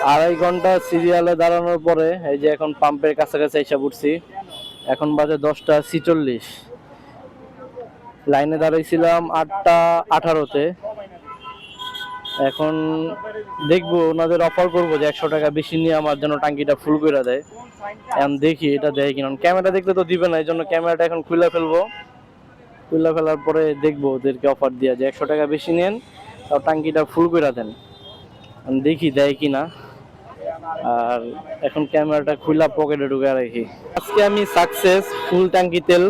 2.5 ঘন্টা সিরিয়ালে দাঁড়ানোর পরে এই যে এখন পাম্পের কাছাকাছি এসে পড়ছি। এখন বাজে 10টা 46। লাইনে দাঁড়াইছিলাম 8টা 18-তে। এখন দেখবো ওনাদের অফার করবো যে 100 টাকা বেশি নিয়ে আমার জন্য টাঙ্কিটা ফুল করে দেয়। এখন দেখি এটা দেয় কিনা, ক্যামেরা দেখলে তো দিবে না, এই জন্য ক্যামেরাটা এখন খুলে ফেলবো। খুলে ফেলার পরে দেখবো ওদেরকে অফার দিয়া যে 100 টাকা বেশি নেন, তাও টাঙ্কিটা ফুল করে দেন। দেখি দেয় কিনা। আর এখন ক্যামেরাটা খুলা পকেটে ঢুকে রাখি। আজকে আমি সাকসেস, ফুল ট্যাঙ্কি তেল।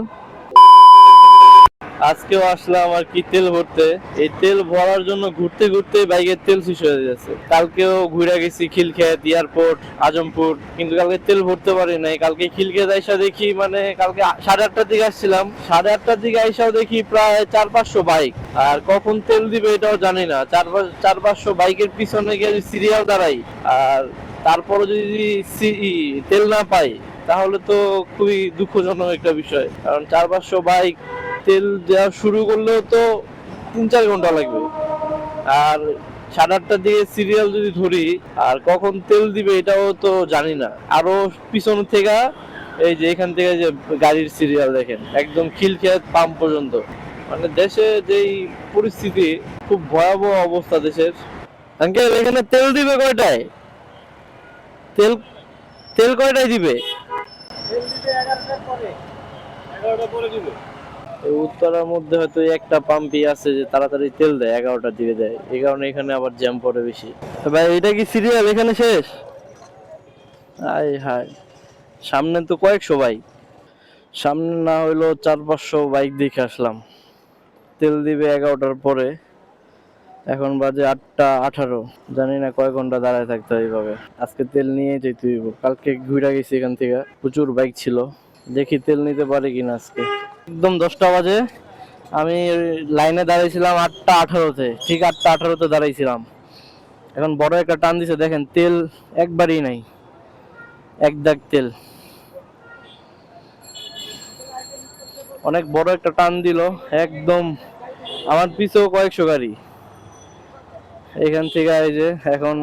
আজকেও আসলাম আর কি তেল ভরতে। এই তেল ভরার জন্য ঘুরতে ঘুরতে বাইকের তেল শেষ হয়ে যাচ্ছে। কালকেও ঘুরে গেছি খিলক্ষেত, এয়ারপোর্ট, আজমপুর, কিন্তু কালকে তেল ভরতে পারি নাই। কালকে খিলক্ষেত আইসা দেখি, মানে কালকে 8:30টার দিকে আসছিলাম, 8:30টার দিকে আইসাও দেখি প্রায় 400-500 বাইক। আর কখন তেল দিবে এটাও জানি না। 400-500 বাইকের পিছনে গিয়ে সিরিয়াল দাঁড়াই, আর তারপরে যদি তেল না পাই তাহলে তো খুবই দুঃখজনক একটা বিষয়। কারণ 400-500 বাইক তেল দেওয়া শুরু করলেও তো 3-4 ঘন্টা লাগবে। আর 8:30টার দিকে সিরিয়াল যদি ধরি, আর কখন তেল দিবে এটাও তো জানি না। আরো পিছন থেকে এই যে এখান থেকে যে গাড়ির সিরিয়াল দেখেন, একদম খিলক্ষেত পাম্প পর্যন্ত। মানে দেশে যেই পরিস্থিতি, খুব ভয়াবহ অবস্থা দেশের। আঙ্কেল, এখানে তেল দিবে কয়টায়? তেল তেল কয়টায় দিবে? উত্তরার মধ্যে হয়তো একটা পাম্পই আছে যে তাড়াতাড়ি তেল দেয়, 11টার দিকে দেয়। এই কারণে এখানে আবার জ্যাম পড়ে বেশি। ভাই, এটা কি সিরিয়াল এখানে শেষ? আয় হায়, সামনে তো কয়েকশো বাইক। সামনে না হইলো 400-500 বাইক দেখে আসলাম। তেল দিবে 11টার পরে। এখন বাজে 8টা 18। জানি না কয় ঘন্টা দাঁড়ায় থাকতে হয় এইভাবে। আজকে তেল নিয়ে যেতে হইব। কালকে ঘুরে গেছি এখান থেকে, প্রচুর বাইক ছিল। দেখি তেল নিতে পারি কিনা আজকে। একদম 10টা বাজে। আমি লাইনে দাঁড়াইছিলাম 8টা 18-তে, ঠিক 8টা 18-তে দাঁড়াইছিলাম। এখন বড় একটা টান দিছে, দেখেন তেল একবারই নাই, এক দাগ তেল। অনেক বড় একটা টান দিল একদম। আমার পিছেও কয়েকশো গাড়ি। এখান থেকে এই যে এখন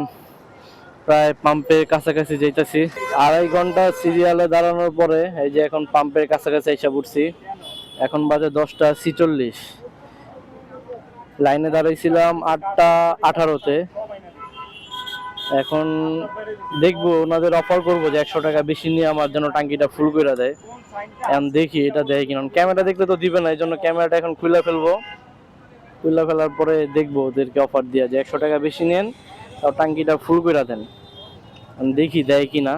প্রায় পাম্পের কাছাকাছি যাইতেছি। 2.5 ঘন্টা সিরিয়ালে দাঁড়ানোর পরে এই যে এখন পাম্পের কাছাকাছি এসে পড়ছি। এখন বাজে 10টা 46। লাইনে দাঁড়াইছিলাম 8টা 18-তে। এখন দেখবো ওনাদের অফার করবো যে 100 টাকা বেশি নিয়ে আমার জন্য টাঙ্কিটা ফুল করে দেয়। এখন দেখি এটা দেয় কিনা, ক্যামেরা দেখলে তো দিবে না, এই জন্য ক্যামেরাটা এখন খুলে ফেলবো। খুলে ফেলার পরে দেখবো ওদেরকে অফার দিয়া যে 100 টাকা বেশি নেন, তাও টাঙ্কিটা ফুল করে দেন। দেখি দেয় কিনা।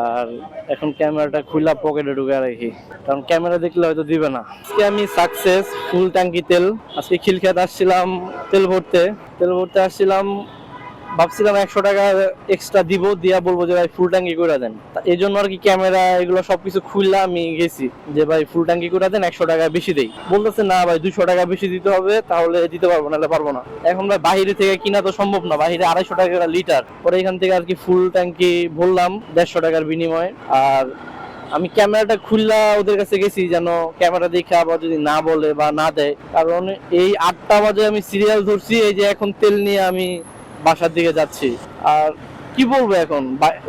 আর এখন ক্যামেরাটা খুলা পকেটে ঢুকে রাখি, কারণ ক্যামেরা দেখলে হয়তো দিবে না। আজকে আমি সাকসেস, ফুল ট্যাঙ্কি তেল। আজকে খিলক্ষেত আসছিলাম তেল ভরতে। তেল ভরতে আসছিলাম, ভাবছিলাম 100 টাকা এক্সট্রা দিব, দিয়া বলবো যে ভাই ফুল ট্যাঙ্কি করে দেন। এই জন্য আর কি ক্যামেরা এগুলো সবকিছু খুললাম, আমি গেছি যে ভাই ফুল ট্যাঙ্কি করে দেন, 100 টাকা বেশি দেই। বলতেছে না ভাই 200 টাকা বেশি দিতে হবে, তাহলে দিতে পারবো, নাহলে পারবো না। এখন ভাই বাহিরে থেকে কিনা তো সম্ভব না, বাহিরে 250 টাকা লিটার। পরে এখান থেকে আর কি ফুল ট্যাঙ্কি ভরলাম 150 টাকার বিনিময়ে। আর আমি ক্যামেরাটা খুললা ওদের কাছে গেছি যেন ক্যামেরা দেখে আবার যদি না বলে বা না দেয়। কারণ এই 8টা বাজে আমি সিরিয়াল ধরছি, এই যে এখন তেল নিয়ে আমি বাসার দিকে যাচ্ছি। আর কি বলবো, এখন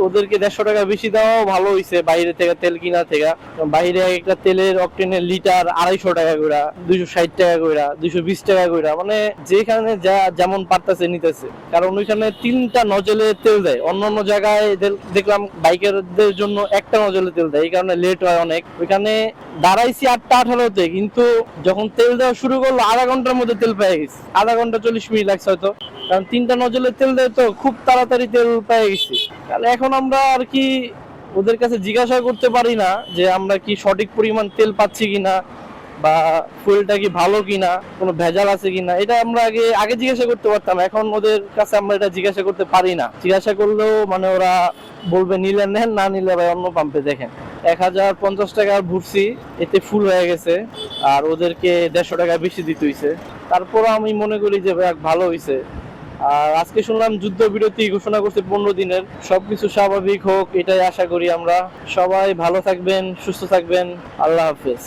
ওদেরকে 150 টাকা বেশি দেওয়াও ভালো হয়েছে বাইরে থেকে তেল কিনা থেকে। বাইরে একটা তেলের অকটেনের লিটার 250 টাকা করে, 260 টাকা করে, 220 টাকা করে, মানে যেখানে যা যেমন পারতেছে নিতেছে। কারণ ওইখানে 3টা নজলে তেল দেয়, অন্যান্য জায়গায় দেখলাম বাইকারদের জন্য একটা নজলে তেল দেয়, এই কারণে লেট হয় অনেক। ওইখানে দাঁড়াইছি 8টা 18-তে, কিন্তু যখন তেল দেওয়া শুরু করলো আধা ঘন্টার মধ্যে তেল পেয়ে গেছি। আধা ঘন্টা 40 মিনিট লাগছে হয়তো, কারণ 3টা নজলে তেল দেয় তো খুব তাড়াতাড়ি তেল পেয়ে গেছি। তাহলে এখন আমরা আর কি ওদের কাছে জিজ্ঞাসা করতে পারি না যে আমরা কি সঠিক পরিমাণ তেল পাচ্ছি কিনা, বা ফুয়েলটা কি ভালো কিনা, কোনো ভেজাল আছে কিনা। এটা আমরা আগে আগে জিজ্ঞাসা করতে পারতাম, এখন ওদের কাছে আমরা এটা জিজ্ঞাসা করতে পারি না। জিজ্ঞাসা করলেও মানে ওরা বলবে নিলে নেন, না নিলে ভাই অন্য পাম্পে দেখেন। 1050 টাকা ভরছি, এতে ফুল হয়ে গেছে। আর ওদেরকে 150 টাকা বেশি দিতে হইছে। তারপরও আমি মনে করি যে ভাই ভালো হইছে। আর আজকে শুনলাম যুদ্ধবিরতি ঘোষণা করছে 15 দিনের। সবকিছু স্বাভাবিক হোক এটাই আশা করি আমরা। সবাই ভালো থাকবেন, সুস্থ থাকবেন। আল্লাহ হাফেজ।